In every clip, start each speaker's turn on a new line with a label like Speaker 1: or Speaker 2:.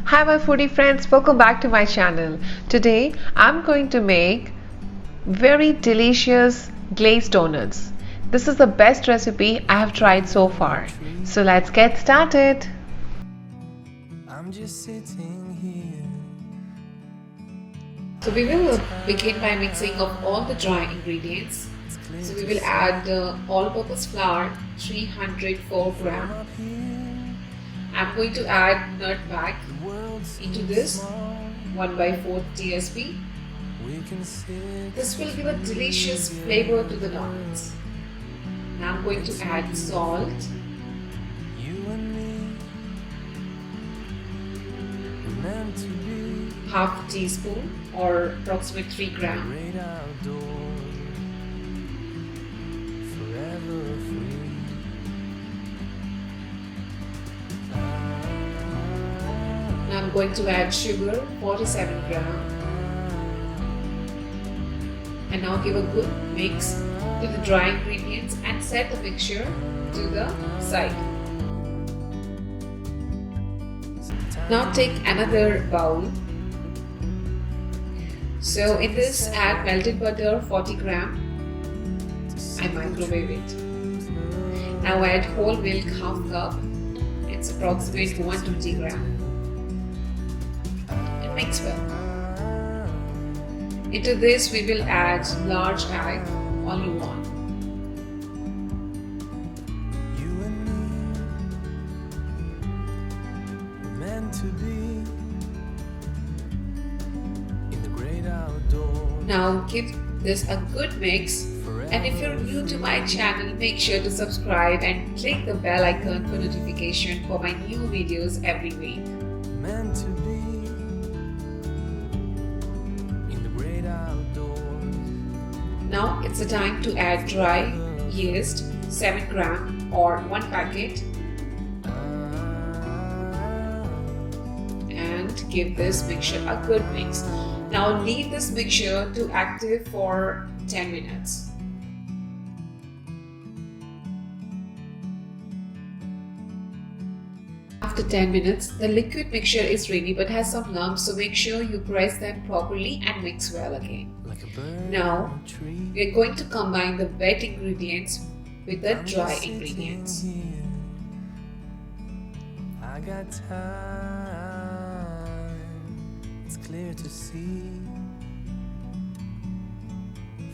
Speaker 1: Hi my foodie friends, welcome back to my channel. Today I'm going to make very delicious glazed donuts. This is the best recipe I have tried so far. So let's get started.
Speaker 2: I'm just sitting here.
Speaker 3: So we will begin by mixing of all the dry ingredients. So we will add all-purpose flour 304 gram. I'm going to add nutmeg into this 1/4 tsp. This will give a delicious flavor to the donuts. Now I'm going to add salt, half a teaspoon or approximately 3 gram. Now I'm going to add sugar 47 gram. And now give a good mix to the dry ingredients and set the mixture to the side. Now take another bowl. So in this add melted butter 40 gram. I microwave it. Now add whole milk half cup. It's approximately 120 gram. And mix well. Into this we will add large egg, only one. Now give this a good mix, and if you're new to my channel, make sure to subscribe and click the bell icon for notification for my new videos every week. Now it's the time to add dry yeast 7 gram or 1 packet and give this mixture a good mix. Now leave this mixture to active for 10 minutes. After 10 minutes, the liquid mixture is ready but has some lumps, so make sure you press them properly and mix well again. Now, we are going to combine the wet ingredients with the dry ingredients.
Speaker 2: I got time, it's clear to see.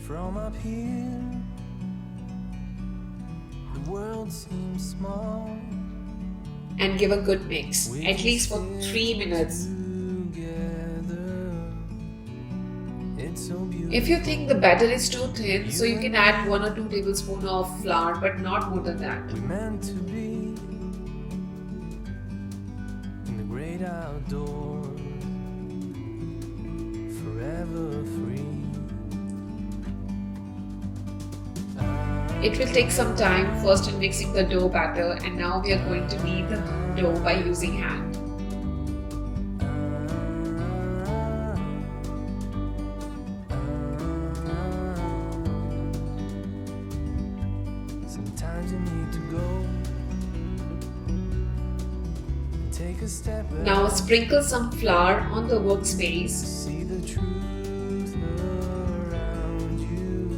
Speaker 2: From up here, the world seems small.
Speaker 3: And give a good mix, at least for 3 minutes. If you think the batter is too thin, so you can add 1 or 2 tablespoons of flour, but not more than that.
Speaker 2: We're meant to be in the great outdoors, forever free.
Speaker 3: It will take some time first in mixing the dough batter, and now we are going to knead the dough by using hand.
Speaker 2: Sometimes you need to go and take a step back.
Speaker 3: Now sprinkle some flour on the workspace.
Speaker 2: See the truth around you.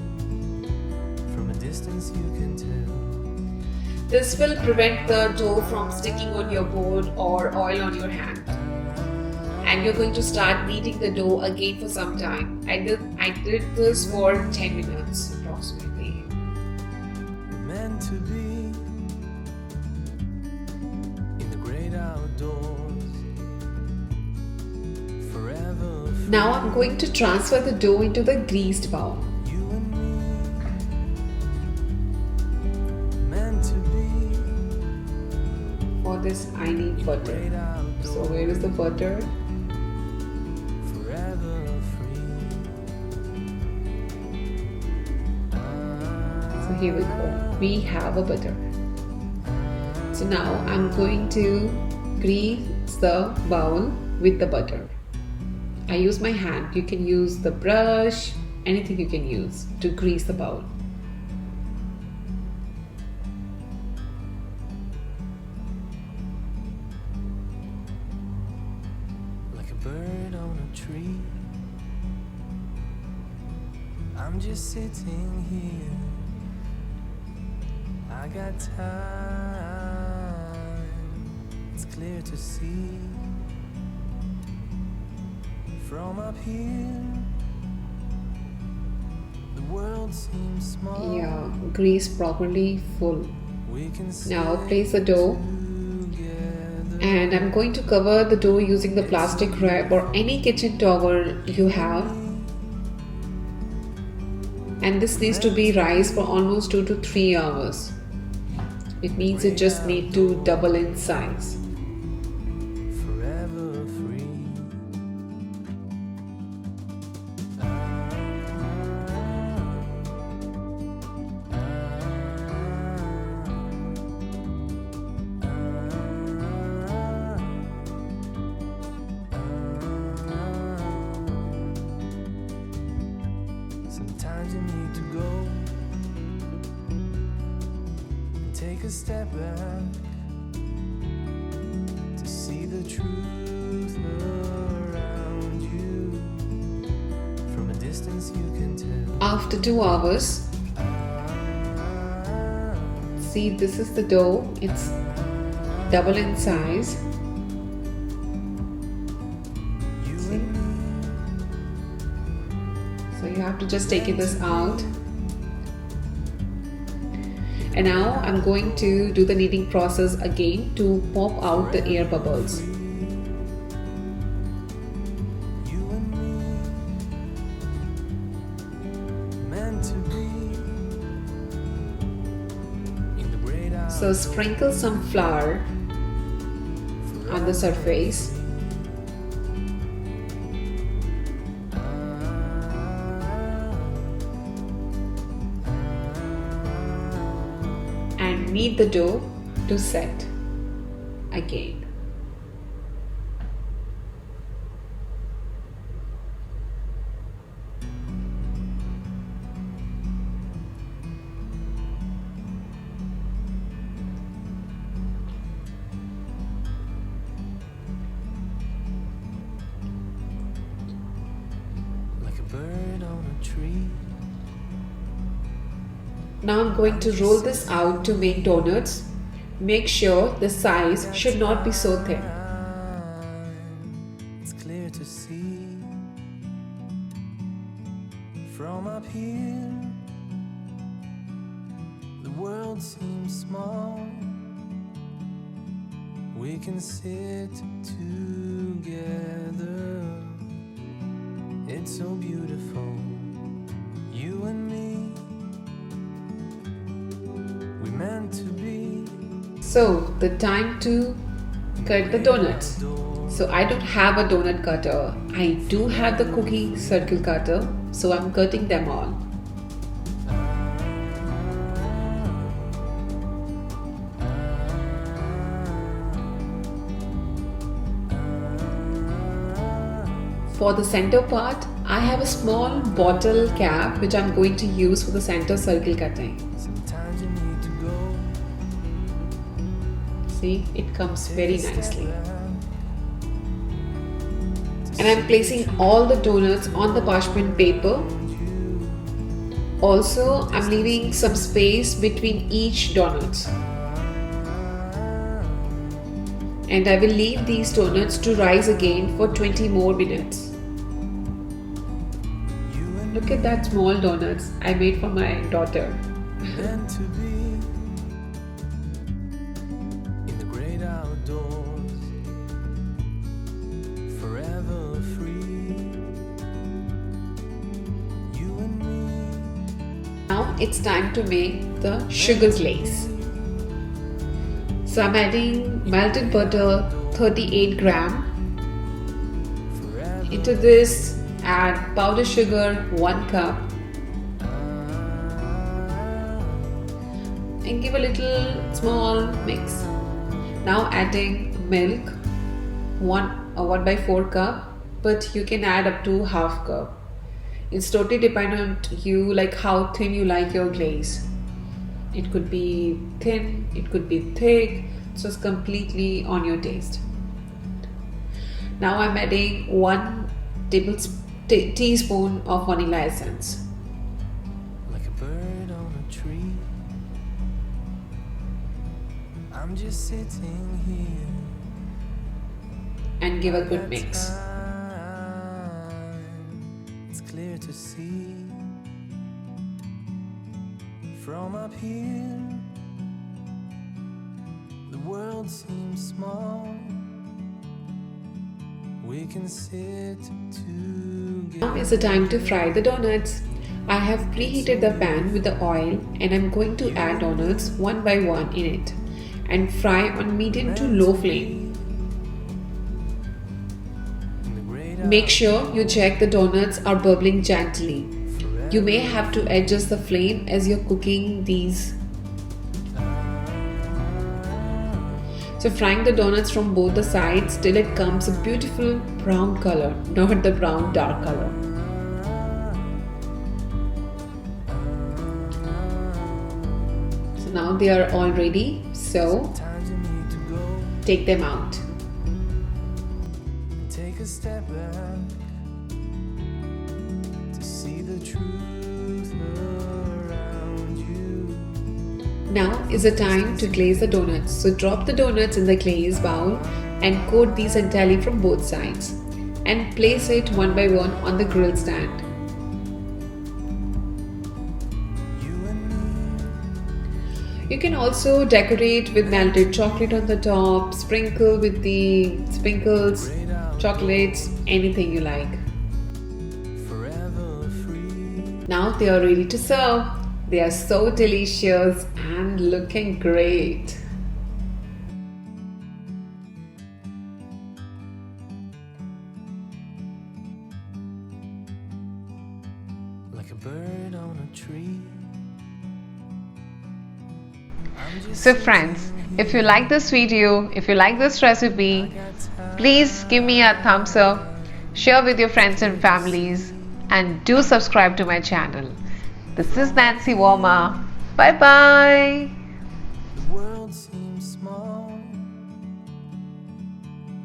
Speaker 2: From a distance you can tell.
Speaker 3: This will prevent the dough from sticking on your board or oil on your hand. And you're going to start kneading the dough again for some time. I did this for 10 minutes approximately.
Speaker 2: Meant to be in the great outdoors, forever.
Speaker 3: Now I'm going to transfer the dough into the greased bowl.
Speaker 2: You and me, meant to be
Speaker 3: For this I need
Speaker 2: great
Speaker 3: butter.
Speaker 2: outdoors,
Speaker 3: So where is the butter?
Speaker 2: forever free.
Speaker 3: So here we go. We have a butter. So now I'm going to grease the bowl with the butter. I use my hand. You can use the brush, anything you can use to grease the bowl.
Speaker 2: bird on a tree. I'm just sitting here. I got time. It's clear to see from up here. The world seems small.
Speaker 3: Yeah, grease properly full.
Speaker 2: We can
Speaker 3: Now place the dough, and I'm going to cover the dough using the plastic wrap or any kitchen towel you have. And this needs to be raised for almost 2 to 3 hours. It means it just needs to double in size.
Speaker 2: forever free. Sometimes you need to go and take a step back to see the truth around you. From a distance you can tell.
Speaker 3: After 2 hours, see, this is the dough. It's double in size. See? So you have to just take this out. And now I'm going to do the kneading process again to pop out the air bubbles.
Speaker 2: You and me, meant to be in the great hour.
Speaker 3: So sprinkle some flour on the surface. And knead the dough to set again.
Speaker 2: Like a bird on a tree.
Speaker 3: Now I'm going to roll this out to make donuts. Make sure the size should not be so thin.
Speaker 2: It's clear to see from up here. The world seems small. We can sit together. It's so beautiful. You and me. We meant to be.
Speaker 3: So the time to cut the donuts. So I don't have a donut cutter. I do have the cookie circle cutter. So I'm cutting them all. For the center part, I have a small bottle cap which I'm going to use for the center circle cutting.
Speaker 2: Sometimes you need to go.
Speaker 3: See, it comes very nicely. And I'm placing all the donuts on the parchment paper. Also, I'm leaving some space between each donuts. And I will leave these donuts to rise again for 20 more minutes. Look at that small donuts I made for my daughter.
Speaker 2: Meant to be in the great outdoors, forever free. You and me.
Speaker 3: Now it's time to make the sugar glaze. So I'm adding melted butter 38 gram. Into this add powdered sugar 1 cup and give a little small mix. Now adding milk 1 by 4 cup, but you can add up to half cup. It's totally dependent on you, like how thin you like your glaze. It could be thin, it could be thick, it's just completely on your taste. Now I'm adding 1 teaspoon of vanilla essence.
Speaker 2: Like a bird on a tree, I'm just sitting here.
Speaker 3: And give a good mix.
Speaker 2: It's clear to see from up here, the world seems small. We can sit together.
Speaker 3: Now is the time to fry the donuts. I have preheated the pan with the oil and I'm going to add donuts one by one in it and fry on medium to low flame. Make sure you check the donuts are bubbling gently. You may have to adjust the flame as you're cooking these. So frying the donuts from both the sides till it comes a beautiful brown color, not the brown dark color. So now they are all ready, so take them out.
Speaker 2: Take a step back to see the truth around you.
Speaker 3: Now is the time to glaze the donuts. So drop the donuts in the glaze bowl and coat these entirely from both sides and place it one by one on the grill stand. You can also decorate with melted chocolate on the top, sprinkle with the sprinkles, chocolates, anything you like.
Speaker 2: Forever free.
Speaker 3: Now they are ready to serve. They are so delicious and looking great.
Speaker 2: Like a bird on a tree.
Speaker 1: So friends, if you like this video, if you like this recipe, please give me a thumbs up, share with your friends and families, and do subscribe to my channel. This is Nancy Warma. Bye bye.
Speaker 2: The world seems small.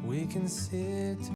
Speaker 2: We can sit